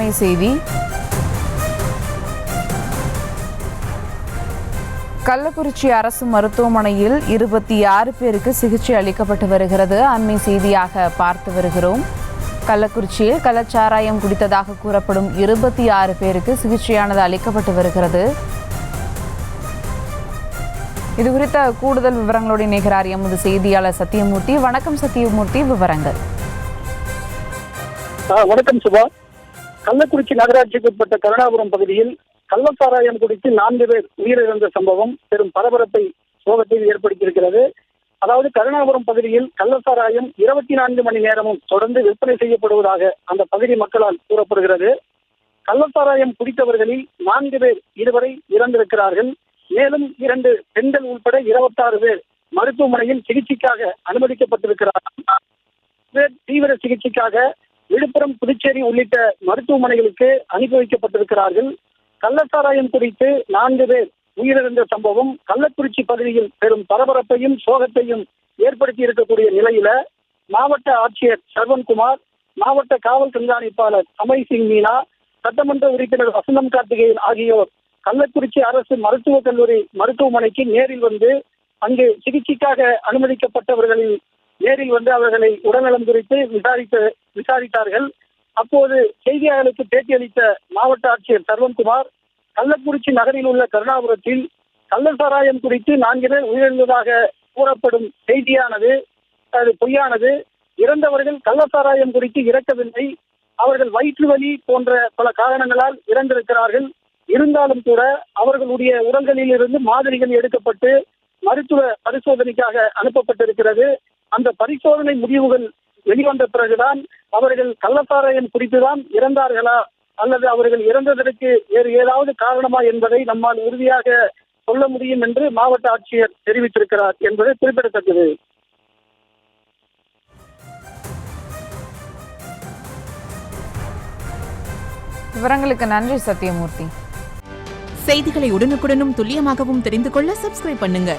அண்மை செய்தி. கள்ளக்குறிச்சி அரசு மருத்துவமனையில் 26 பேருக்கு சிகிச்சை அளிக்கப்பட்டு வருகிறது. அண்மை செய்தியாக பார்த்து வருகிறோம். கள்ளக்குறிச்சியில் கள்ளச்சாராயம் குடித்ததாக கூறப்படும் 26 பேருக்கு சிகிச்சையானது அளிக்கப்பட்டு வருகிறது. இது குறித்த கூடுதல் விவரங்களோடு இணைகிறார் எமது செய்தியாளர் சத்தியமூர்த்தி. வணக்கம் சத்தியமூர்த்தி, விவரங்கள். வணக்கம் சுபா. கள்ளக்குறிச்சி நகராட்சிக்கு உட்பட்ட கருணாபுரம் பகுதியில் கள்ளச்சாராயம் குடித்து 4 பேர் உயிரிழந்த சம்பவம் பெரும் பரபரப்பை சோகத்தில் ஏற்படுத்தியிருக்கிறது. அதாவது கருணாபுரம் பகுதியில் கள்ளச்சாராயம் 24 மணி நேரமும் தொடர்ந்து விற்பனை செய்யப்படுவதாக அந்த பகுதி மக்களால் கூறப்படுகிறது. கள்ளச்சாராயம் குடித்தவர்களில் 4 பேர் இதுவரை இறந்திருக்கிறார்கள். மேலும் 2 பெண்கள் உட்பட 26 பேர் மருத்துவமனையில் சிகிச்சைக்காக அனுமதிக்கப்பட்டிருக்கிறார்கள். தீவிர சிகிச்சைக்காக விழுப்புரம், புதுச்சேரி உள்ளிட்ட மருத்துவமனைகளுக்கு அனுப்பி வைக்கப்பட்டிருக்கிறார்கள். கள்ளச்சாராயம் குறித்து 4 பேர் உயிரிழந்த சம்பவம் கள்ளக்குறிச்சி பகுதியில் பெரும் பரபரப்பையும் சோகத்தையும் ஏற்படுத்தி இருக்கக்கூடிய நிலையில மாவட்ட ஆட்சியர் சர்வன்குமார், மாவட்ட காவல் கண்காணிப்பாளர் அமய் சிங் மீனா, சட்டமன்ற உறுப்பினர் வசந்தம் கார்த்திகேயன் ஆகியோர் கள்ளக்குறிச்சி அரசு மருத்துவக் கல்லூரி மருத்துவமனைக்கு நேரில் வந்து அங்கு சிகிச்சைக்காக அனுமதிக்கப்பட்டவர்களில் நேரில் வந்து அவர்களை உடல்நலம் குறித்து விசாரித்தார்கள். அப்போது செய்தியாளர்களுக்கு பேட்டியளித்த மாவட்ட ஆட்சியர் சர்வன்குமார், கள்ளக்குறிச்சி நகரில் உள்ள கருணாபுரத்தில் கள்ளச்சாராயம் குறித்து 4 பேர் உயிரிழந்ததாக கூறப்படும் செய்தியானது அது பொய்யானது. இறந்தவர்கள் கள்ளச்சாராயம் குறித்து இறக்கவில்லை. அவர்கள் வயிற்று வலி போன்ற பல காரணங்களால் இறந்திருக்கிறார்கள். இருந்தாலும் கூட அவர்களுடைய உடல்களில் இருந்து மாதிரிகள் எடுக்கப்பட்டு மருத்துவ பரிசோதனைக்காக அனுப்பப்பட்டிருக்கிறது. அந்த பரிசோதனை முடிவுகள் வெளிவந்த பிறகுதான் அவர்கள் கள்ளச்சாராயம் குறித்துதான் இறந்தார்களா அல்லது அவர்கள் இறந்ததற்கு வேறு ஏதாவது காரணமா என்பதை நம்மால் உறுதியாக சொல்ல முடியும் என்று மாவட்ட ஆட்சியர் தெரிவித்திருக்கிறார் என்பது குறிப்பிடத்தக்கது. விவரங்களுக்கு நன்றி சத்தியமூர்த்தி. செய்திகளை உடனுக்குடனும் துல்லியமாகவும் தெரிந்து கொள்ள சப்ஸ்கிரைப் பண்ணுங்க.